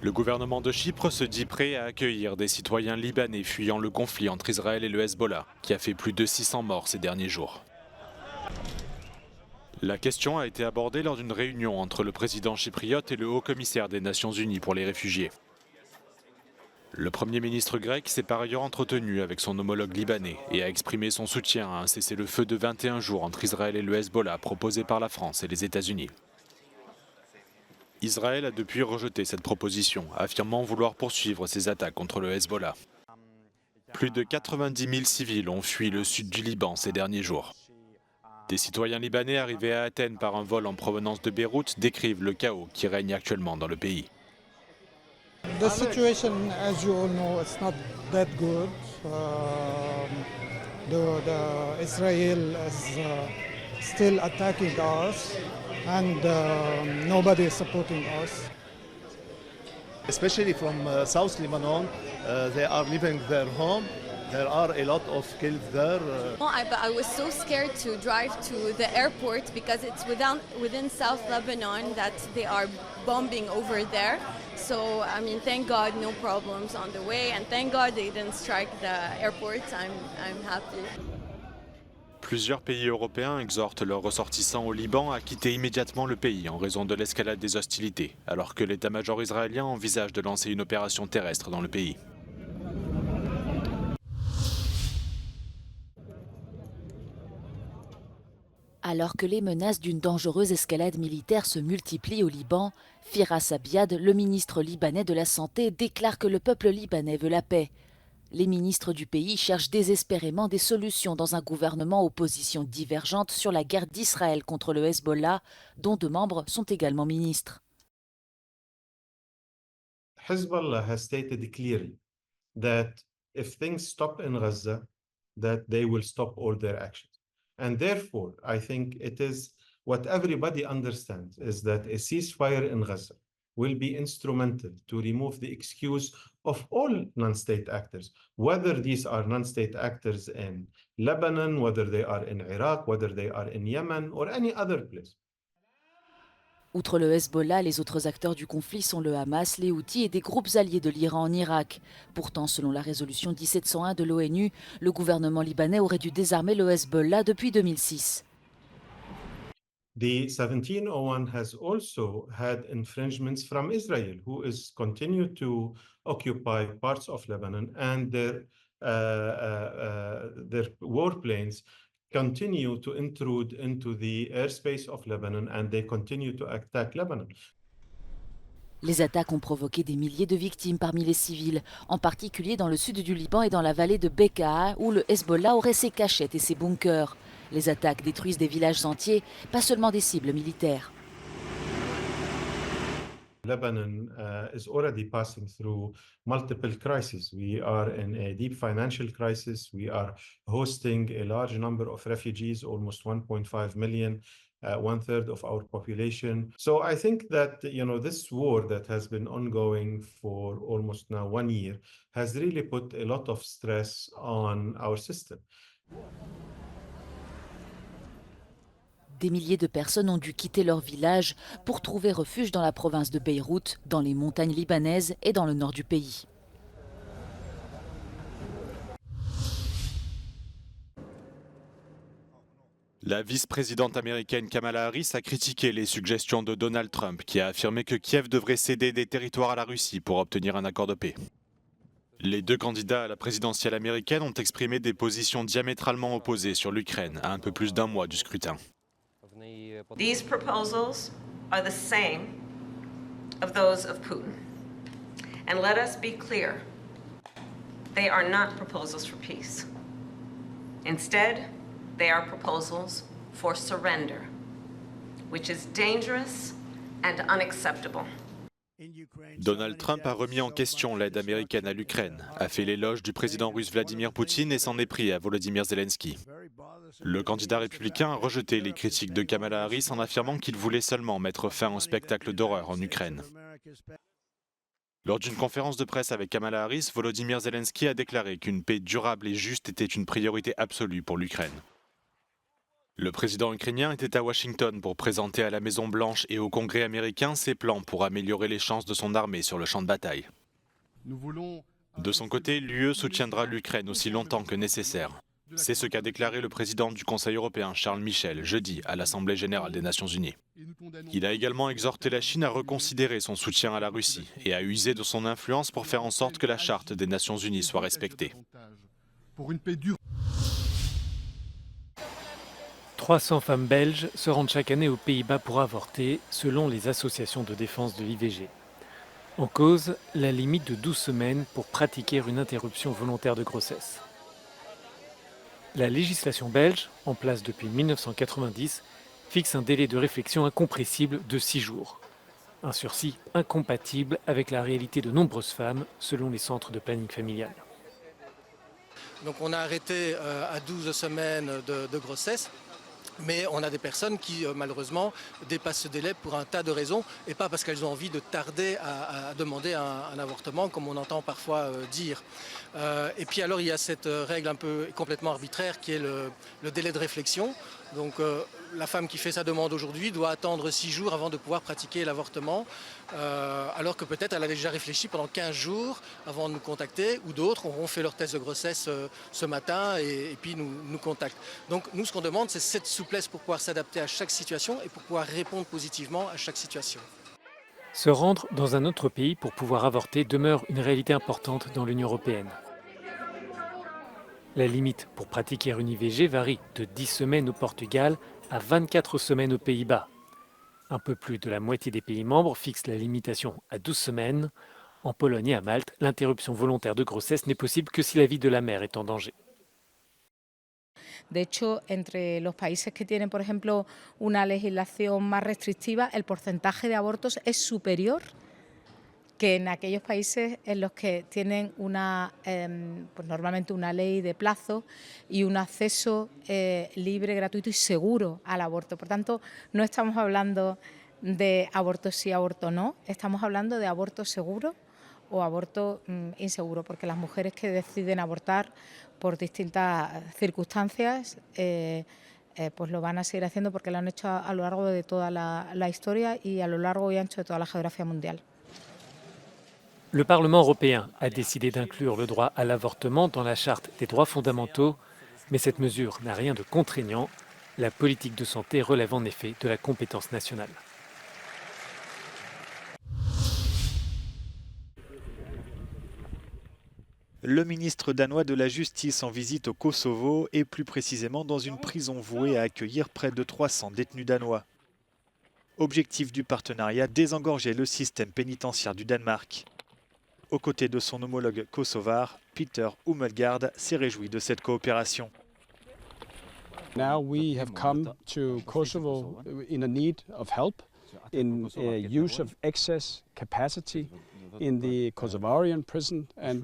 Le gouvernement de Chypre se dit prêt à accueillir des citoyens libanais fuyant le conflit entre Israël et le Hezbollah, qui a fait plus de 600 morts ces derniers jours. La question a été abordée lors d'une réunion entre le président chypriote et le haut-commissaire des Nations Unies pour les réfugiés. Le Premier ministre grec s'est par ailleurs entretenu avec son homologue libanais et a exprimé son soutien à un cessez-le-feu de 21 jours entre Israël et le Hezbollah proposé par la France et les États-Unis. Israël a depuis rejeté cette proposition, affirmant vouloir poursuivre ses attaques contre le Hezbollah. Plus de 90 000 civils ont fui le sud du Liban ces derniers jours. Des citoyens libanais arrivés à Athènes par un vol en provenance de Beyrouth décrivent le chaos qui règne actuellement dans le pays. The situation, as you all know, it's not that good. The Israel is still attacking us, and nobody is supporting us. Especially from South Lebanon, they are leaving their home. There are a lot of killed there. I was so scared to drive to the airport because it's within South Lebanon that they are bombing over there. So, I mean, thank God no problems on the way, and thank God they didn't strike the airport. I'm happy. Plusieurs pays européens exhortent leurs ressortissants au Liban à quitter immédiatement le pays en raison de l'escalade des hostilités, alors que l'état-major israélien envisage de lancer une opération terrestre dans le pays. Alors que les menaces d'une dangereuse escalade militaire se multiplient au Liban, Firas Abiad, le ministre libanais de la Santé, déclare que le peuple libanais veut la paix. Les ministres du pays cherchent désespérément des solutions dans un gouvernement aux positions divergentes sur la guerre d'Israël contre le Hezbollah, dont 2 membres sont également ministres. Hezbollah has stated clearly that if things stop in Gaza, that they will stop all their actions. And therefore, I think it is what everybody understands is that a ceasefire in Gaza will be instrumental to remove the excuse of all non-state actors, whether these are non-state actors in Lebanon, whether they are in Iraq, whether they are in Yemen, or any other place. Outre le Hezbollah, les autres acteurs du conflit sont le Hamas, les Houthis et des groupes alliés de l'Iran en Irak. Pourtant, selon la résolution 1701 de l'ONU, le gouvernement libanais aurait dû désarmer le Hezbollah depuis 2006. The 1701 has also had infringements from Israel, who is continued to occupy parts of Lebanon, and their warplanes continue to intrude into the airspace of Lebanon, and they continue to attack Lebanon. Les attaques ont provoqué des milliers de victimes parmi les civils, en particulier dans le sud du Liban et dans la vallée de Bekaa, où le Hezbollah aurait ses cachettes et ses bunkers. Les attaques détruisent des villages entiers, pas seulement des cibles militaires. Lebanon is already passing through multiple crises. We are in a deep financial crisis. We are hosting a large number of refugees, almost 1.5 million, 1/3 of our population. So I think that, this war that has been ongoing for almost now 1 year has really put a lot of stress on our system. Des milliers de personnes ont dû quitter leur village pour trouver refuge dans la province de Beyrouth, dans les montagnes libanaises et dans le nord du pays. La vice-présidente américaine Kamala Harris a critiqué les suggestions de Donald Trump, qui a affirmé que Kiev devrait céder des territoires à la Russie pour obtenir un accord de paix. Les 2 candidats à la présidentielle américaine ont exprimé des positions diamétralement opposées sur l'Ukraine à un peu plus d'1 mois du scrutin. These proposals are the same of those of Putin. And let us be clear, they are not proposals for peace. Instead, they are proposals for surrender, which is dangerous and unacceptable. Donald Trump a remis en question l'aide américaine à l'Ukraine, a fait l'éloge du président russe Vladimir Poutine et s'en est pris à Volodymyr Zelensky. Le candidat républicain a rejeté les critiques de Kamala Harris en affirmant qu'il voulait seulement mettre fin au spectacle d'horreur en Ukraine. Lors d'une conférence de presse avec Kamala Harris, Volodymyr Zelensky a déclaré qu'une paix durable et juste était une priorité absolue pour l'Ukraine. Le président ukrainien était à Washington pour présenter à la Maison-Blanche et au Congrès américain ses plans pour améliorer les chances de son armée sur le champ de bataille. De son côté, l'UE soutiendra l'Ukraine aussi longtemps que nécessaire. C'est ce qu'a déclaré le président du Conseil européen, Charles Michel, jeudi à l'Assemblée générale des Nations unies. Il a également exhorté la Chine à reconsidérer son soutien à la Russie et à user de son influence pour faire en sorte que la Charte des Nations unies soit respectée. 300 femmes belges se rendent chaque année aux Pays-Bas pour avorter, selon les associations de défense de l'IVG. En cause, la limite de 12 semaines pour pratiquer une interruption volontaire de grossesse. La législation belge, en place depuis 1990, fixe un délai de réflexion incompressible de 6 jours. Un sursis incompatible avec la réalité de nombreuses femmes, selon les centres de planning familial. Donc on a arrêté à 12 semaines de grossesse. Mais on a des personnes qui, malheureusement, dépassent ce délai pour un tas de raisons et pas parce qu'elles ont envie de tarder à demander un avortement, comme on entend parfois dire. Et puis alors, il y a cette règle un peu complètement arbitraire qui est le délai de réflexion. Donc la femme qui fait sa demande aujourd'hui doit attendre 6 jours avant de pouvoir pratiquer l'avortement, alors que peut-être elle a déjà réfléchi pendant 15 jours avant de nous contacter, ou d'autres auront fait leur test de grossesse ce matin et puis nous contactent. Donc nous, ce qu'on demande, c'est cette souplesse pour pouvoir s'adapter à chaque situation et pour pouvoir répondre positivement à chaque situation. Se rendre dans un autre pays pour pouvoir avorter demeure une réalité importante dans l'Union européenne. La limite pour pratiquer une IVG varie de 10 semaines au Portugal à 24 semaines aux Pays-Bas. Un peu plus de la moitié des pays membres fixent la limitation à 12 semaines. En Pologne et à Malte, l'interruption volontaire de grossesse n'est possible que si la vie de la mère est en danger. De hecho, entre los países que tienen, por ejemplo, una legislación más restrictiva, el porcentaje de abortos es superior que en aquellos países en los que tienen pues normalmente una ley de plazo y un acceso libre, gratuito y seguro al aborto. Por tanto, no estamos hablando de aborto sí, aborto no, estamos hablando de aborto seguro o aborto inseguro, porque las mujeres que deciden abortar por distintas circunstancias pues lo van a seguir haciendo porque lo han hecho a lo largo de toda la historia y a lo largo y ancho de toda la geografía mundial. Le Parlement européen a décidé d'inclure le droit à l'avortement dans la Charte des droits fondamentaux, mais cette mesure n'a rien de contraignant. La politique de santé relève en effet de la compétence nationale. Le ministre danois de la Justice en visite au Kosovo et plus précisément dans une prison vouée à accueillir près de 300 détenus danois. Objectif du partenariat, désengorger le système pénitentiaire du Danemark. Aux côtés de son homologue kosovar, Peter Hummelgaard s'est réjoui de cette coopération. Now we have come to Kosovo in a need of help in use of excess capacity in the Kosovarian prison and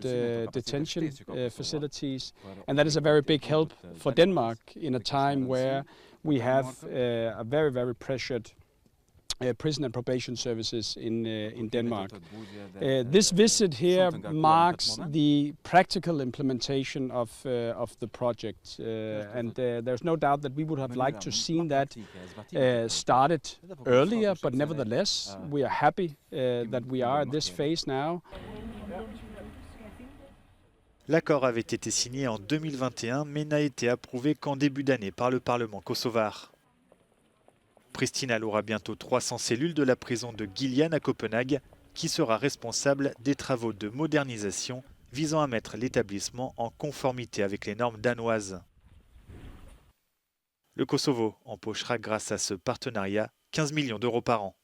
detention facilities, and that is a very big help for Denmark in a time where we have a very, very pressured prison and probation services in Denmark. This visit here marks the practical implementation of the project, and there's no doubt that we would have liked to see that started earlier, but nevertheless, we are happy that we are at this phase now. L'accord avait été signé en 2021, mais n'a été approuvé qu'en début d'année par le Parlement kosovar. Pristina aura bientôt 300 cellules de la prison de Giljan à Copenhague, qui sera responsable des travaux de modernisation visant à mettre l'établissement en conformité avec les normes danoises. Le Kosovo empochera grâce à ce partenariat 15 millions d'euros par an.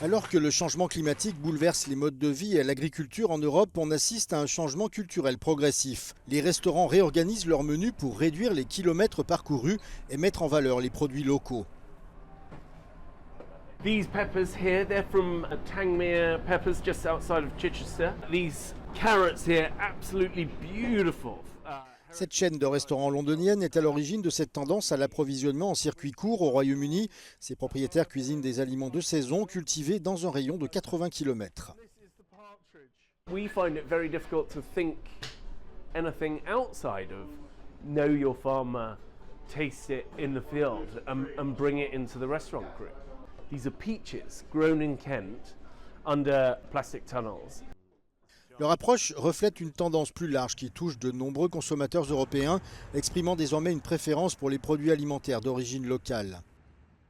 Alors que le changement climatique bouleverse les modes de vie et l'agriculture en Europe, on assiste à un changement culturel progressif. Les restaurants réorganisent leurs menus pour réduire les kilomètres parcourus et mettre en valeur les produits locaux. These peppers here, they're from Tangmere peppers just outside of Chichester. These carrots here, absolutely beautiful. Cette chaîne de restaurants londonienne est à l'origine de cette tendance à l'approvisionnement en circuit court au Royaume-Uni. Ses propriétaires cuisinent des aliments de saison cultivés dans un rayon de 80 km. We find it very difficult to think anything outside of know your farmer, taste it in the field and bring it into the restaurant group. These are peaches grown in Kent under plastic tunnels. Leur approche reflète une tendance plus large qui touche de nombreux consommateurs européens, exprimant désormais une préférence pour les produits alimentaires d'origine locale.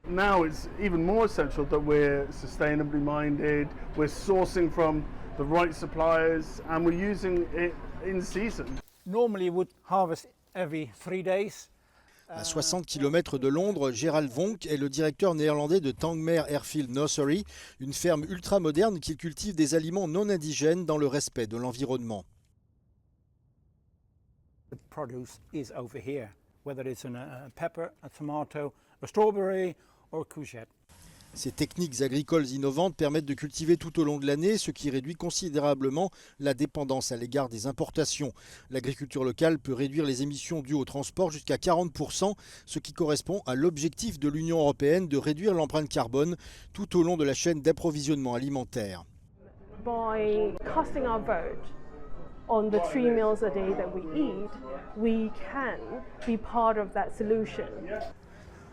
Now it's even more essential that we're sustainably minded, we're sourcing from the right suppliers and we're using it in season. Normally would harvest every 3 days. À 60 km de Londres, Gerald Vonk est le directeur néerlandais de Tangmere Airfield Nursery, une ferme ultra-moderne qui cultive des aliments non indigènes dans le respect de l'environnement. The produce is over here, whether it's a pepper, a tomato, a strawberry or a courgette. Ces techniques agricoles innovantes permettent de cultiver tout au long de l'année, ce qui réduit considérablement la dépendance à l'égard des importations. L'agriculture locale peut réduire les émissions dues au transport jusqu'à 40%, ce qui correspond à l'objectif de l'Union européenne de réduire l'empreinte carbone tout au long de la chaîne d'approvisionnement alimentaire. By casting our vote on the 3 meals a day that we eat, we can be part of that solution.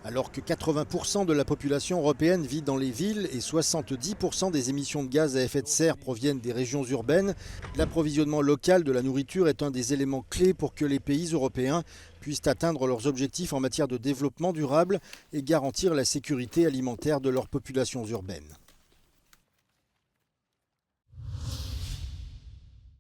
Alors que 80% de la population européenne vit dans les villes et 70% des émissions de gaz à effet de serre proviennent des régions urbaines, l'approvisionnement local de la nourriture est un des éléments clés pour que les pays européens puissent atteindre leurs objectifs en matière de développement durable et garantir la sécurité alimentaire de leurs populations urbaines.